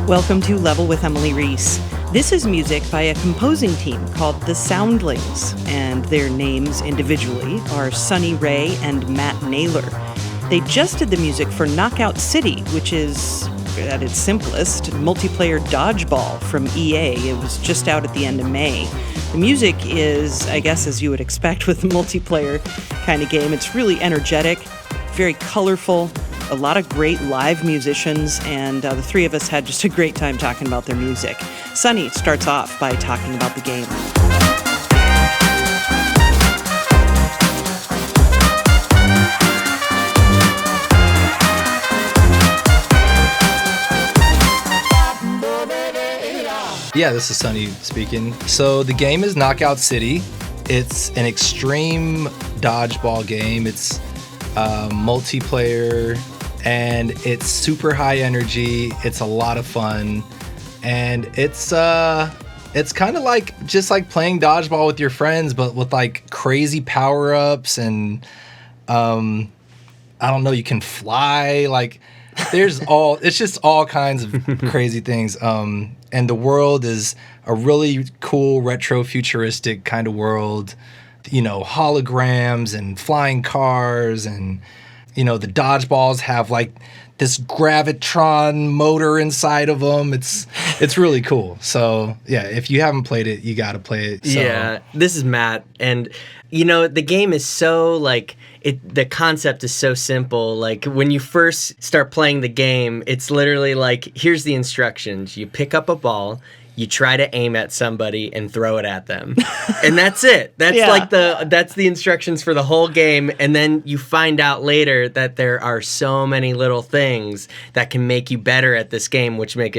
Welcome to Level with Emily Reese. This is music by a composing team called the Soundlings, and their names individually are Sonny Ray and Matt Naylor. They just did the music for Knockout City, which is, at its simplest, multiplayer dodgeball from EA. It was just out at the end of May. The music is, I guess, as you would expect with a multiplayer kind of game. It's really energetic, very colorful, a lot of great live musicians, and the three of us had just a great time talking about their music. Sonny starts off by talking about the game. Yeah, this is Sonny speaking. So the game is Knockout City. It's an extreme dodgeball game. It's multiplayer, and it's super high energy. It's a lot of fun, and it's kind of like just like playing dodgeball with your friends, but with like crazy power-ups, and I don't know, you can fly. Like it's just all kinds of crazy things. And the world is a really cool retro futuristic kind of world. You know, holograms and flying cars, and you know, the dodgeballs have like this gravitron motor inside of them. It's really cool. So yeah, if you haven't played it, you got to play it. So. Yeah, this is Matt, and you know, the game is so like the concept is so simple. Like when you first start playing the game, it's literally like, here's the instructions: you pick up a ball, you try to aim at somebody and throw it at them. And that's it. That's that's the instructions for the whole game. And then you find out later that there are so many little things that can make you better at this game, which makes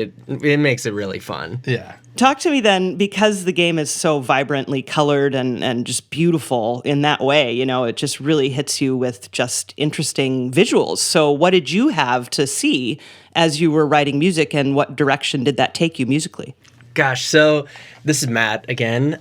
it really fun. Yeah. Talk to me then, because the game is so vibrantly colored and just beautiful in that way, you know, it just really hits you with just interesting visuals. So what did you have to see as you were writing music, and what direction did that take you musically? Gosh, so this is Matt again.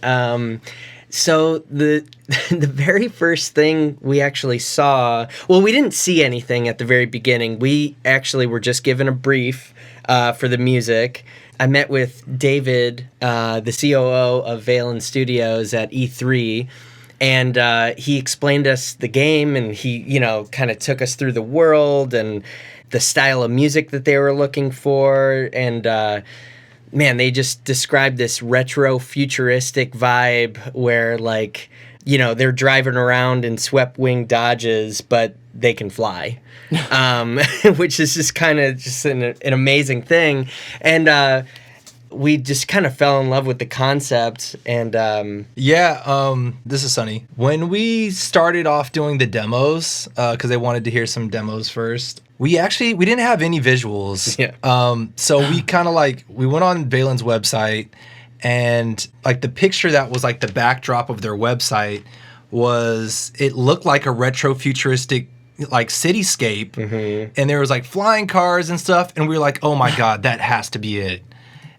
So the very first thing we actually saw, well, we didn't see anything at the very beginning. We actually were just given a brief for the music. I met with David, the COO of Valen Studios at E3, and he explained us the game, and he, you know, kind of took us through the world and the style of music that they were looking for, and man, they just described this retro futuristic vibe where, like, you know, they're driving around in swept wing Dodges, but they can fly, which is just kind of just an amazing thing. And we just kind of fell in love with the concept. And this is Sonny. When we started off doing the demos, because they wanted to hear some demos first, we didn't have any visuals. Yeah. So we kind of we went on Valen's website, and like the picture that was like the backdrop of their website it looked like a retro futuristic like cityscape, mm-hmm. and there was like flying cars and stuff, and we were like, oh my God, that has to be it.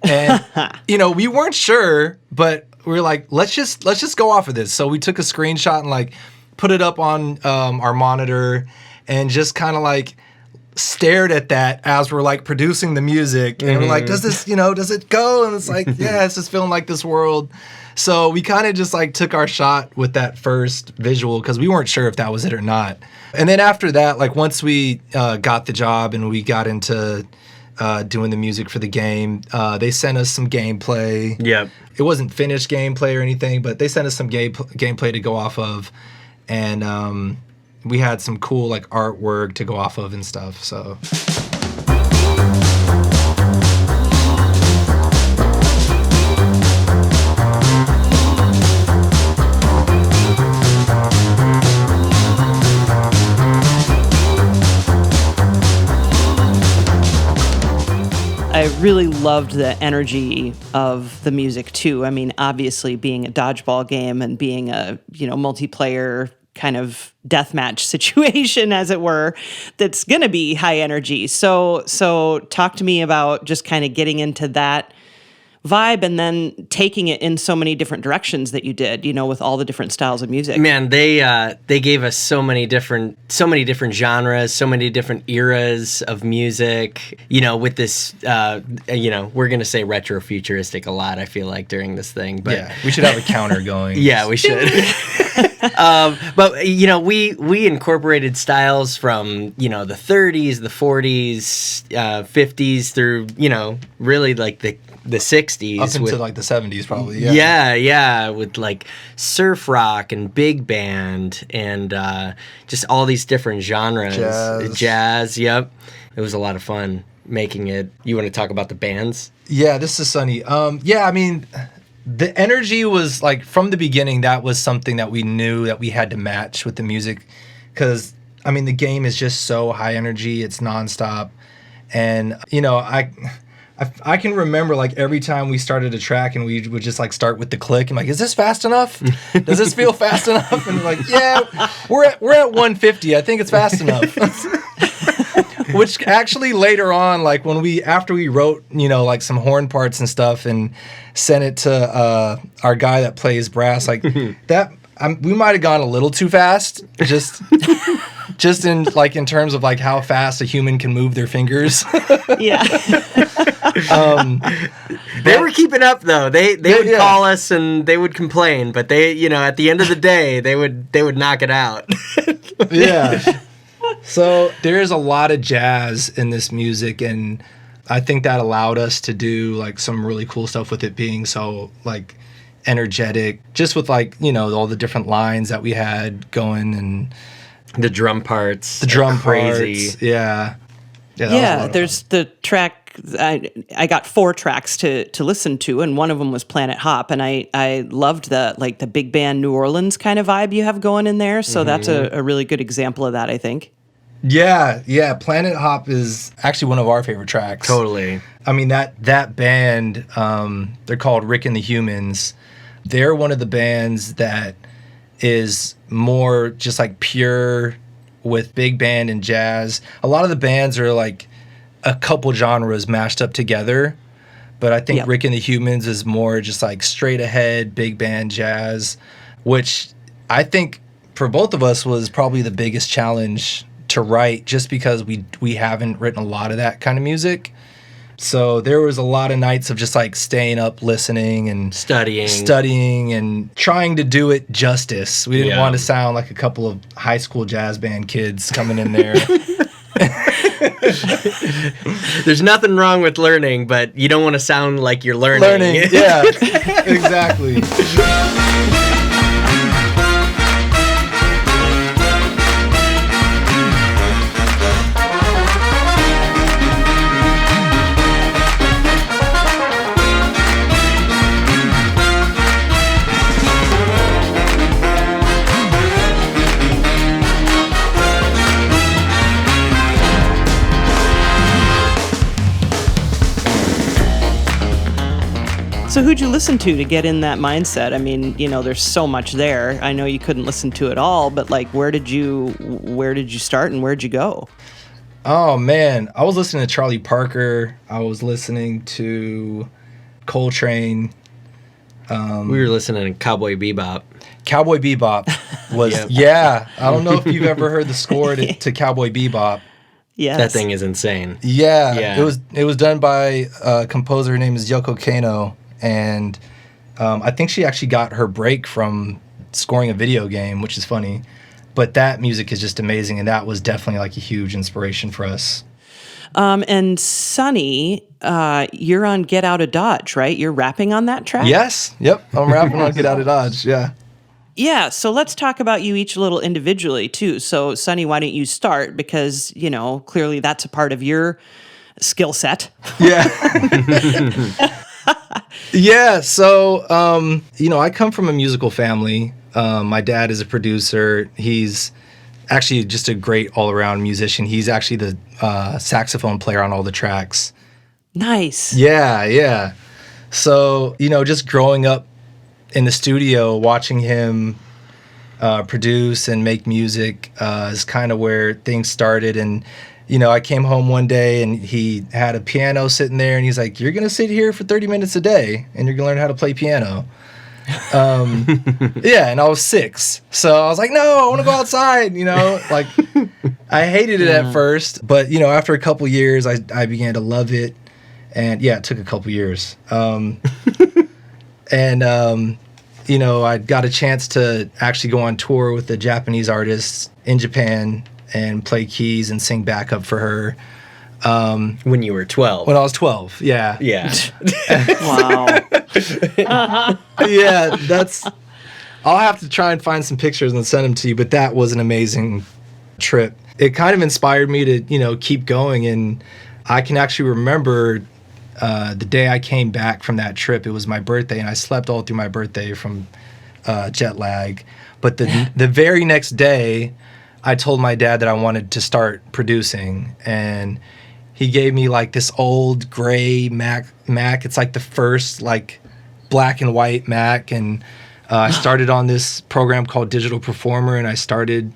And you know, we weren't sure, but we were like, let's just go off of this. So we took a screenshot and like put it up on our monitor, and just kind of like stared at that as we're like producing the music, and we're like, does it go? And it's like, yeah, it's just feeling like this world. So we kind of just like took our shot with that first visual, because we weren't sure if that was it or not. And then after that, like once we got the job and we got into doing the music for the game, they sent us some gameplay. Yep. It wasn't finished gameplay or anything, but they sent us some gameplay to go off of, and we had some cool like artwork to go off of and stuff. So. I really loved the energy of the music too. I mean, obviously being a dodgeball game and being a, you know, multiplayer kind of deathmatch situation, as it were, that's going to be high energy. So talk to me about just kind of getting into that. vibe, and then taking it in so many different directions that you did, with all the different styles of music. Man, they gave us so many different genres, so many different eras of music. With this, we're gonna say retro futuristic a lot. I feel like during this thing, but yeah, we should have a counter going. Yeah, we should. But we incorporated styles from the 30s, the 40s, 50s through really like the 60s up into like the 70s probably. Yeah, with like surf rock and big band and just all these different genres. Jazz, yep. It was a lot of fun making it. You want to talk about the bands? Yeah, this is Sonny. I mean, the energy was like from the beginning, that was something that we knew that we had to match with the music, because I mean the game is just so high energy, it's nonstop. And I can remember like every time we started a track and we would just like start with the click and like, is this fast enough? Does this feel fast enough? And we're like, yeah, we're at 150. I think it's fast enough. Which actually later on, like after we wrote, like some horn parts and stuff and sent it to our guy that plays brass, like that, we might have gone a little too fast, just in terms of like how fast a human can move their fingers. Yeah. They were keeping up though. They would call us and they would complain, but they, at the end of the day, they would knock it out. Yeah. So there's a lot of jazz in this music, and I think that allowed us to do like some really cool stuff with it being so like energetic, just with like, all the different lines that we had going and the drum parts. Crazy. Parts. Yeah. Yeah, there's the track. I got 4 tracks to listen to, and one of them was Planet Hop, and I loved the big band New Orleans kind of vibe you have going in there. So that's a really good example of that, I think. Yeah. Planet Hop is actually one of our favorite tracks. Totally. I mean that band, they're called Rick and the Humans. They're one of the bands that is more just like pure with big band and jazz. A lot of the bands are like a couple genres mashed up together, but I think Rick and the Humans is more just like straight ahead big band jazz, which I think for both of us was probably the biggest challenge to write, just because we haven't written a lot of that kind of music. So there was a lot of nights of just like staying up listening and studying and trying to do it justice. We didn't want to sound like a couple of high school jazz band kids coming in there. There's nothing wrong with learning, but you don't want to sound like you're learning. Yeah, exactly. So who'd you listen to get in that mindset? I mean, there's so much there. I know you couldn't listen to it all, but like, where did you start and where'd you go? Oh man, I was listening to Charlie Parker. I was listening to Coltrane. We were listening to Cowboy Bebop. Cowboy Bebop was I don't know if you've ever heard the score to Cowboy Bebop. Yes. That thing is insane. Yeah. It was done by a composer. Her name is Yoko Kanno, and I think she actually got her break from scoring a video game, which is funny. But that music is just amazing, and that was definitely like a huge inspiration for us. And Sonny, you're on Get Out of Dodge, right? You're rapping on that track? Yes. Yep. I'm rapping on Get Out of Dodge. Yeah. Yeah, so let's talk about you each a little individually, too. So, Sonny, why don't you start? Because, clearly that's a part of your skill set. Yeah. Yeah, so, I come from a musical family. My dad is a producer. He's actually just a great all-around musician. He's actually the saxophone player on all the tracks. Nice. Yeah. So, just growing up in the studio, watching him produce and make music is kind of where things started. And I came home one day and he had a piano sitting there and he's like, you're going to sit here for 30 minutes a day and you're going to learn how to play piano. Yeah, and I was 6. So I was like, no, I want to go outside, like I hated it at first, but after a couple years I began to love it. And yeah, it took a couple years. And I got a chance to actually go on tour with a Japanese artist in Japan and play keys and sing backup for her. When you were 12. When I was 12, yeah. Yeah. Wow. Yeah, I'll have to try and find some pictures and send them to you, but that was an amazing trip. It kind of inspired me to, keep going, and I can actually remember the day I came back from that trip. It was my birthday, and I slept all through my birthday from jet lag. But the very next day, I told my dad that I wanted to start producing, and he gave me like this old gray Mac. It's like the first like black and white Mac, and I started on this program called Digital Performer, and I started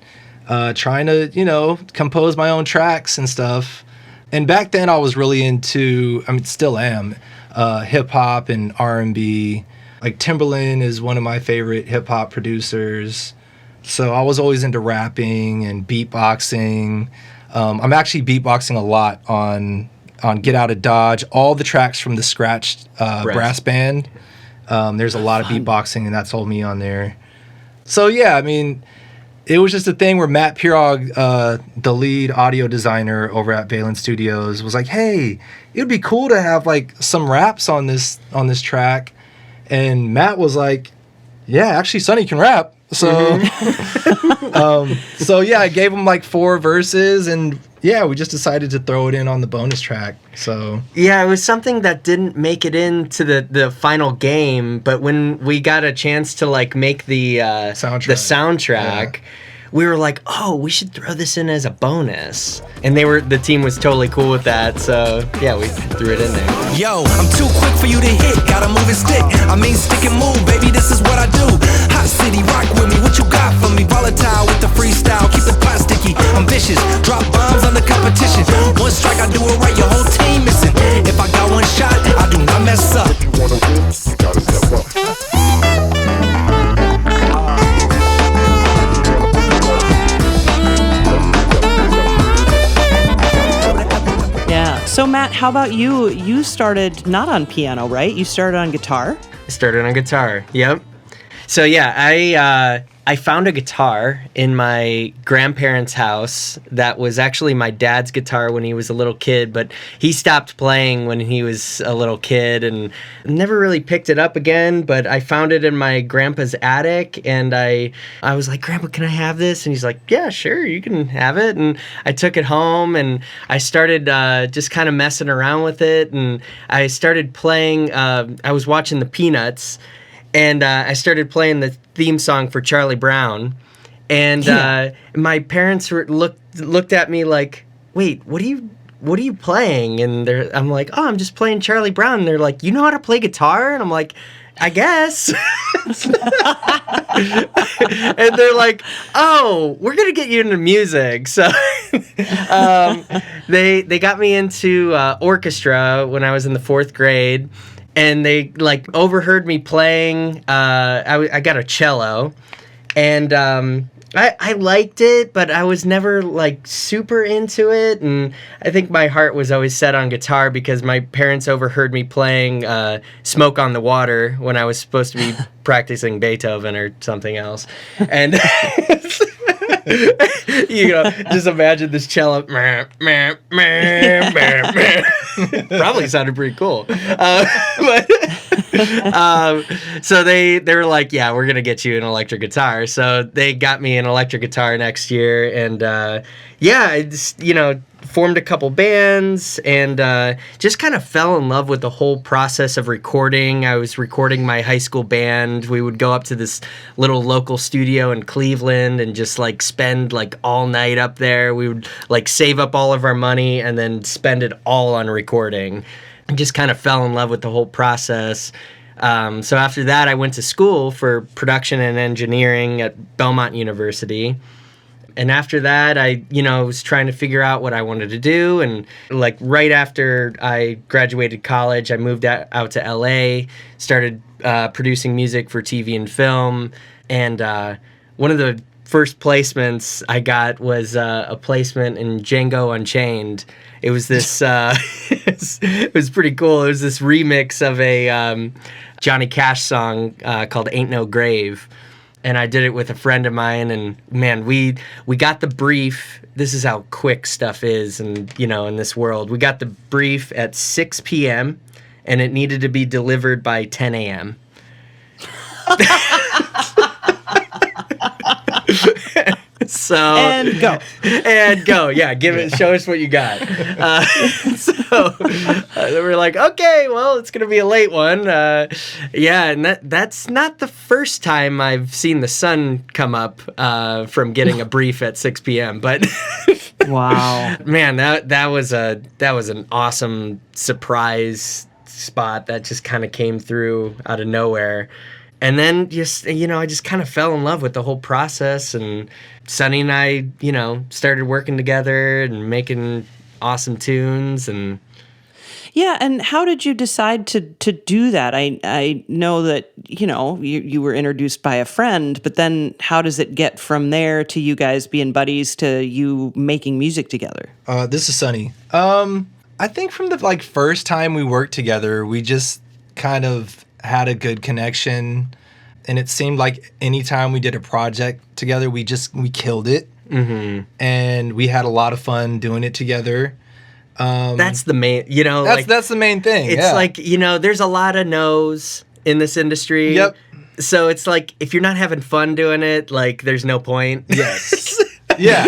trying to compose my own tracks and stuff. And back then I was really into, still am, hip hop and R&B. Like Timbaland is one of my favorite hip hop producers. So I was always into rapping and beatboxing. I'm actually beatboxing a lot on Get Out of Dodge. All the tracks from the Scratched brass band. There's a lot of beatboxing, and that's all me on there. So yeah, it was just a thing where Matt Pirog, the lead audio designer over at Valen Studios, was like, "Hey, it would be cool to have like some raps on this track." And Matt was like, "Yeah, actually, Sonny can rap." So, so yeah, I gave him like 4 verses, and yeah, we just decided to throw it in on the bonus track. So yeah, it was something that didn't make it into the final game, but when we got a chance to like make the soundtrack, we were like, oh, we should throw this in as a bonus. And the team was totally cool with that, so yeah, we threw it in there. Yo, I'm too quick for you to hit, gotta move and stick. Stick and move, baby, this is what I do. Hot city, rock with me, what you got for me? Volatile with the freestyle, keep the pot sticky. I'm vicious, drop bombs on the competition. One strike, I do it right, your whole team missing. If I got one shot, I do not mess up. If you wanna win, you gotta step up. So Matt, how about you? You started not on piano, right? You started on guitar? I started on guitar, yep. So yeah, I found a guitar in my grandparents' house that was actually my dad's guitar when he was a little kid, but he stopped playing when he was a little kid and never really picked it up again, but I found it in my grandpa's attic, and I was like, "Grandpa, can I have this?" And he's like, "Yeah, sure, you can have it." And I took it home, and I started just kind of messing around with it, and I started playing, I was watching the Peanuts, and I started playing the theme song for Charlie Brown, and my parents looked at me like, "Wait, what are you playing?" And I'm like, "Oh, I'm just playing Charlie Brown." And they're like, "You know how to play guitar?" And I'm like, "I guess." And they're like, "Oh, we're gonna get you into music." So they got me into orchestra when I was in the 4th grade. And they like overheard me playing. I got a cello, and I liked it, but I was never like super into it. And I think my heart was always set on guitar because my parents overheard me playing "Smoke on the Water" when I was supposed to be practicing Beethoven or something else, and. Just imagine this cello. Probably sounded pretty cool. So they were like, "Yeah, we're gonna get you an electric guitar." So they got me an electric guitar next year, and I just, formed a couple bands, and just kind of fell in love with the whole process of recording. I was recording my high school band. We would go up to this little local studio in Cleveland and just like spend like all night up there. We would like save up all of our money and then spend it all on recording. I just kind of fell in love with the whole process. So after that, I went to school for production and engineering at Belmont University. And after that, I, was trying to figure out what I wanted to do. And like right after I graduated college, I moved out to LA, started producing music for TV and film. And one of the first placements I got was a placement in Django Unchained. It was this, it was pretty cool. It was this remix of a Johnny Cash song called Ain't No Grave. And I did it with a friend of mine, and man, we got the brief. This is how quick stuff is, and in this world, we got the brief at 6 p.m. and it needed to be delivered by 10 a.m. So and go, yeah. Show us what you got. So we're like, okay, well, it's gonna be a late one. And that's not the first time I've seen the sun come up from getting a brief at 6 p.m. But wow, man, that was an awesome surprise spot that just kind of came through out of nowhere. And then just, I just kind of fell in love with the whole process, and Sonny and I, started working together and making awesome tunes. And yeah, and how did you decide to do that? I know that, you were introduced by a friend, but then how does it get from there to you guys being buddies to you making music together? This is Sonny. I think from the first time we worked together, we just kind of had a good connection, and it seemed like anytime we did a project together, we killed it. Mm-hmm. And we had a lot of fun doing it together. That's the main, that's the main thing. It's like, there's a lot of no's in this industry. Yep. So it's like, if you're not having fun doing it, there's no point. Yes. Yeah.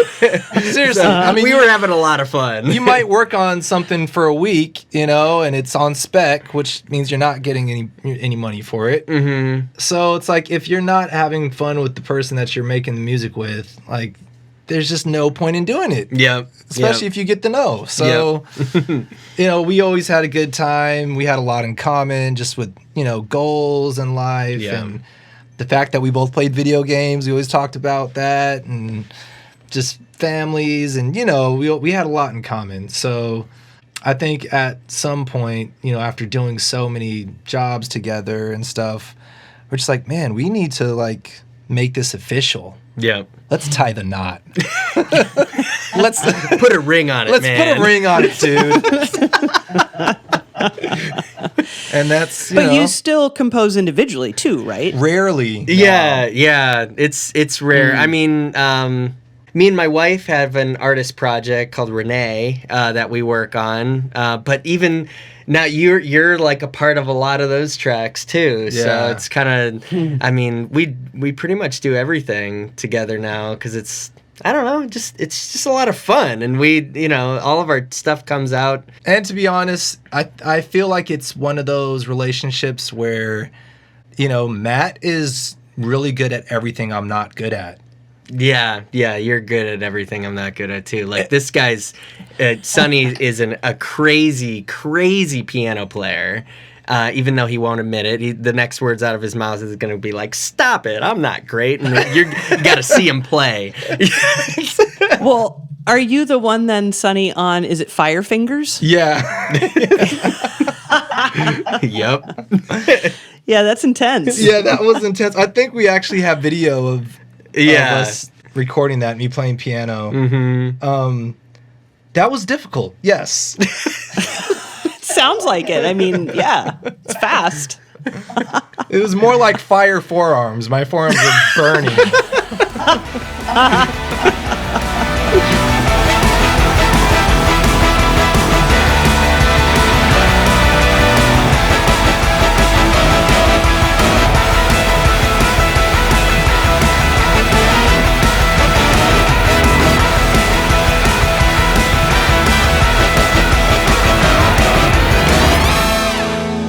Seriously. We were having a lot of fun. You might work on something for a week, and it's on spec, which means you're not getting any money for it. Mm-hmm. So it's like, if you're not having fun with the person that you're making the music with, there's just no point in doing it. Yeah. Especially if you get to know. So, we always had a good time. We had a lot in common just with, goals in life. Yeah. And the fact that we both played video games. We always talked about that, and just families, and we had a lot in common. So I think at some point, after doing so many jobs together and stuff, we're just like, man, we need to make this official. Yeah. Let's tie the knot. Let's put a ring on it, Let's man. put a ring on it, dude. And that's, But you still compose individually too, right? Rarely. Yeah, yeah. It's rare. I mean, me and my wife have an artist project called Renee that we work on. But even now, you're a part of a lot of those tracks too. Yeah. So it's kind of, I mean, we pretty much do everything together now because it's, I don't know, it's just a lot of fun, and we, all of our stuff comes out. And to be honest, I feel like it's one of those relationships where, Matt is really good at everything I'm not good at. Yeah, you're good at everything I'm not good at too. This guy's, Sonny is a crazy, crazy piano player. Even though he won't admit it, the next words out of his mouth is going to be like, "Stop it, I'm not great." And you got to see him play. Well, are you the one then, Sonny, on, is it Fire Fingers? Yeah. Yep. Yeah, that's intense. Yeah, that was intense. I think we actually have video of us recording that, me playing piano. Mm-hmm. That was difficult, yes. Sounds like it. I mean, yeah, it's fast. It was more like fire forearms. My forearms were burning.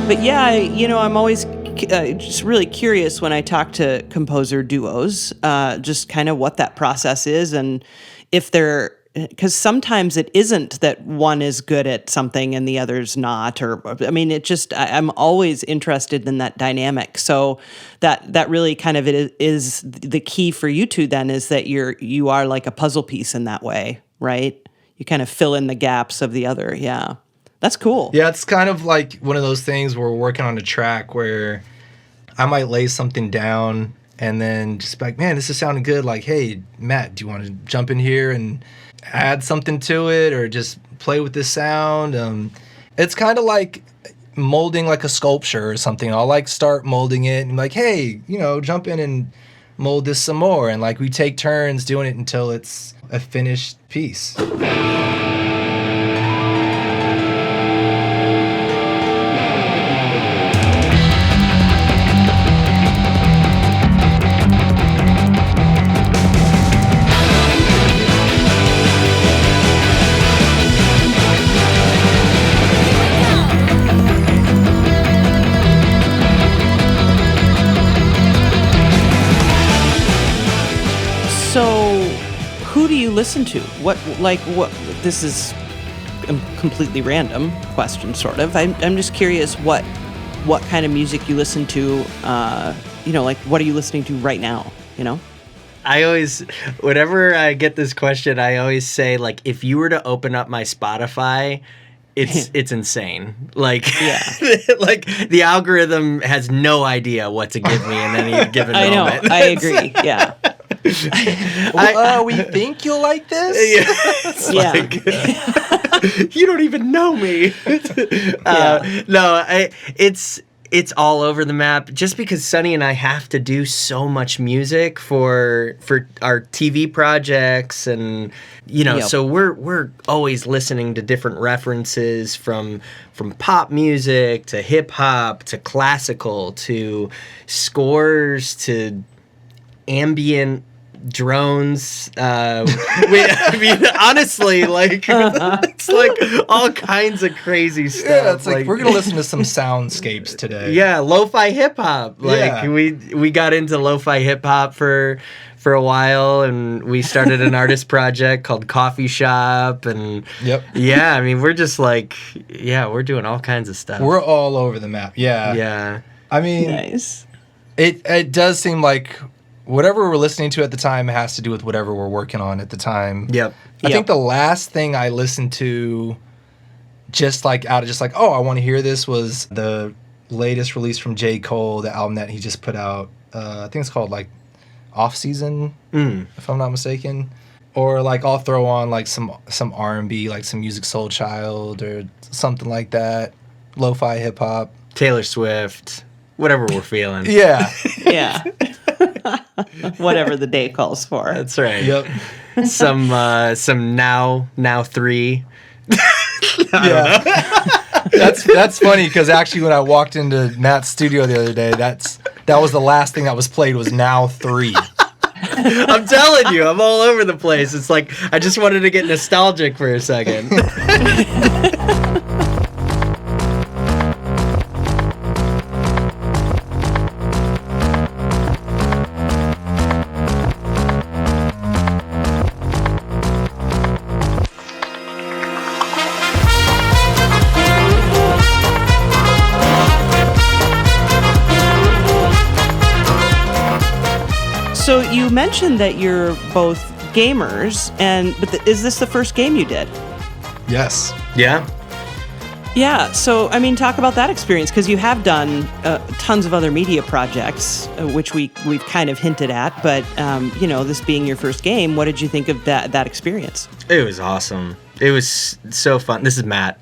But yeah, I'm always just really curious when I talk to composer duos, just kind of what that process is, and if there because sometimes it isn't that one is good at something and the other's not, or I mean, I'm always interested in that dynamic. So that really kind of is the key for you two then, is that you are like a puzzle piece in that way, right? You kind of fill in the gaps of the other. Yeah. That's cool. Yeah, it's kind of like one of those things where we're working on a track where I might lay something down and then just be like, man, this is sounding good. Like, hey, Matt, do you want to jump in here and add something to it or just play with this sound? It's kind of like molding like a sculpture or something. I'll like start molding it and be like, hey, jump in and mold this some more. And like we take turns doing it until it's a finished piece. So, who do you listen to? What? This is a completely random question, sort of. I'm just curious what kind of music you listen to. Like what are you listening to right now? I always, whenever I get this question, I always say, like, if you were to open up my Spotify, it's insane. Like, yeah. Like the algorithm has no idea what to give me in any given moment. I know. I agree. Yeah. We think you'll like this? It's like, you don't even know me. It's all over the map just because Sonny and I have to do so much music for our TV projects, and so we're always listening to different references from pop music to hip hop to classical to scores to ambient drones. Honestly, like it's like all kinds of crazy stuff. Yeah, it's like we're gonna listen to some soundscapes today. Yeah, lo-fi hip hop. Like we got into lo-fi hip hop for a while, and we started an artist project called Coffee Shop, and I mean we're just like we're doing all kinds of stuff. We're all over the map. Yeah. I mean, nice. It does seem like whatever we're listening to at the time has to do with whatever we're working on at the time. I think the last thing I listened to I want to hear this was the latest release from J. Cole, the album that he just put out. I think it's called like Off Season, if I'm not mistaken. Or like I'll throw on like some R&B, like some Music Soul Child or something like that. Lo-fi hip hop. Taylor Swift. Whatever we're feeling. Yeah. Whatever the day calls for. That's right. Yep. Some now 3. That's funny because actually when I walked into Matt's studio the other day, that was the last thing that was played was Now 3. I'm telling you, I'm all over the place. It's like I just wanted to get nostalgic for a second. So you mentioned that you're both gamers, but is this the first game you did? Yes. Yeah. Yeah. So I mean, talk about that experience, because you have done tons of other media projects, which we've kind of hinted at. But this being your first game, what did you think of that experience? It was awesome. It was so fun. This is Matt.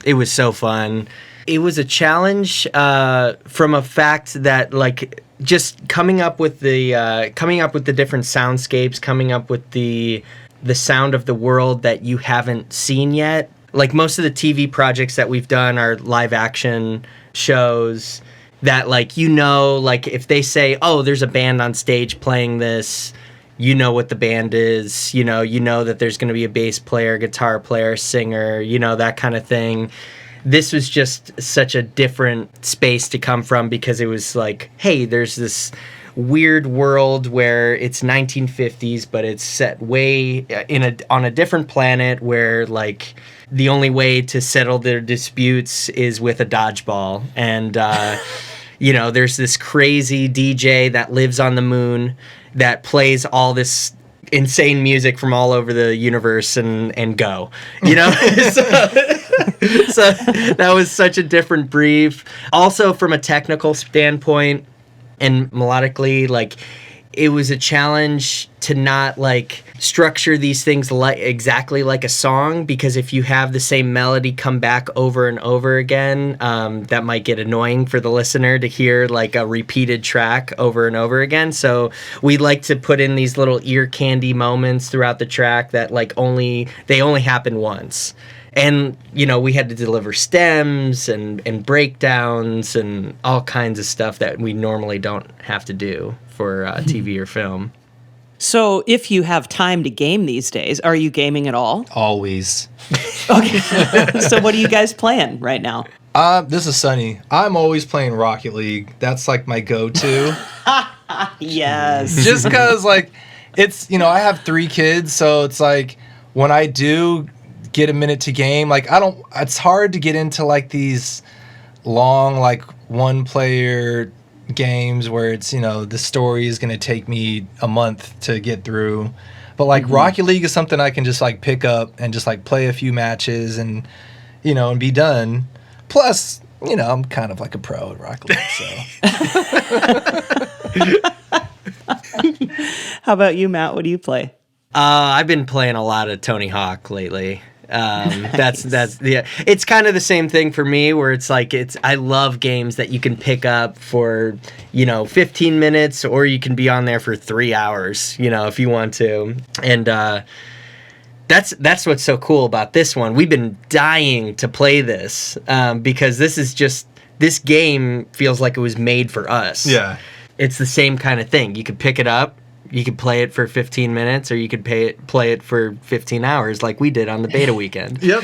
It was so fun. It was a challenge from a fact that like. Just coming up with the different soundscapes, coming up with the sound of the world that you haven't seen yet. Like most of the TV projects that we've done are live action shows that like like if they say, oh, there's a band on stage playing this, what the band is, you know that there's going to be a bass player, guitar player, singer, that kind of thing. This was just such a different space to come from because it was like, hey, there's this weird world where it's 1950s, but it's set way on a different planet where like the only way to settle their disputes is with a dodgeball. And, there's this crazy DJ that lives on the moon that plays all this insane music from all over the universe and go, so that was such a different brief. Also from a technical standpoint and melodically, like it was a challenge to not like structure these things like exactly like a song, because if you have the same melody come back over and over again, that might get annoying for the listener to hear like a repeated track over and over again. So we like to put in these little ear candy moments throughout the track that like only happen once. And, we had to deliver stems and breakdowns and all kinds of stuff that we normally don't have to do for TV or film. So if you have time to game these days, are you gaming at all? Always. Okay. So what are you guys playing right now? This is Sunny. I'm always playing Rocket League. That's like my go-to. Yes. Just because like it's, I have 3 kids, so it's like when I do get a minute to game, like it's hard to get into like these long like one player games where it's the story is going to take me a month to get through, but like Rocket League is something I can just like pick up and just like play a few matches and and be done. Plus I'm kind of like a pro at Rocket League, so. How about you, Matt? What do you play? I've been playing a lot of Tony Hawk lately. Nice. It's kind of the same thing for me, where it's like I love games that you can pick up for 15 minutes, or you can be on there for 3 hours, if you want to. And that's what's so cool about this one. We've been dying to play this because this game feels like it was made for us. Yeah, it's the same kind of thing. You could pick it up. You could play it for 15 minutes, or you could play it for 15 hours like we did on the beta weekend. Yep.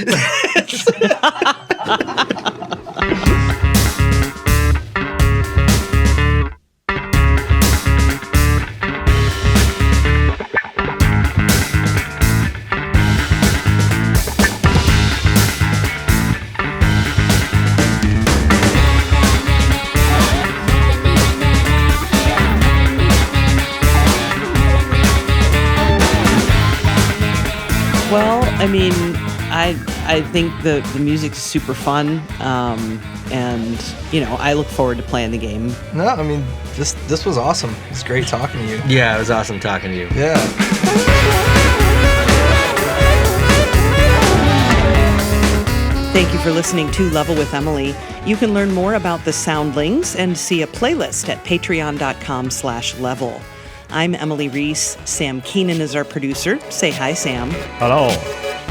Well, I mean, I think the music's super fun, and I look forward to playing the game. No, I mean this was awesome. It's great talking to you. Yeah, it was awesome talking to you. Yeah. Thank you for listening to Level with Emily. You can learn more about the Soundlings and see a playlist at patreon.com/level. I'm Emily Reese. Sam Keenan is our producer. Say hi, Sam. Hello.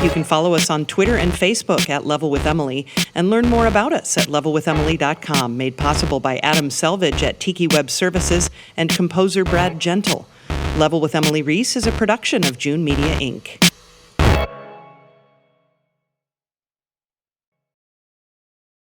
You can follow us on Twitter and Facebook at Level with Emily and learn more about us at levelwithemily.com, made possible by Adam Selvage at Tiki Web Services and composer Brad Gentle. Level with Emily Reese is a production of June Media, Inc.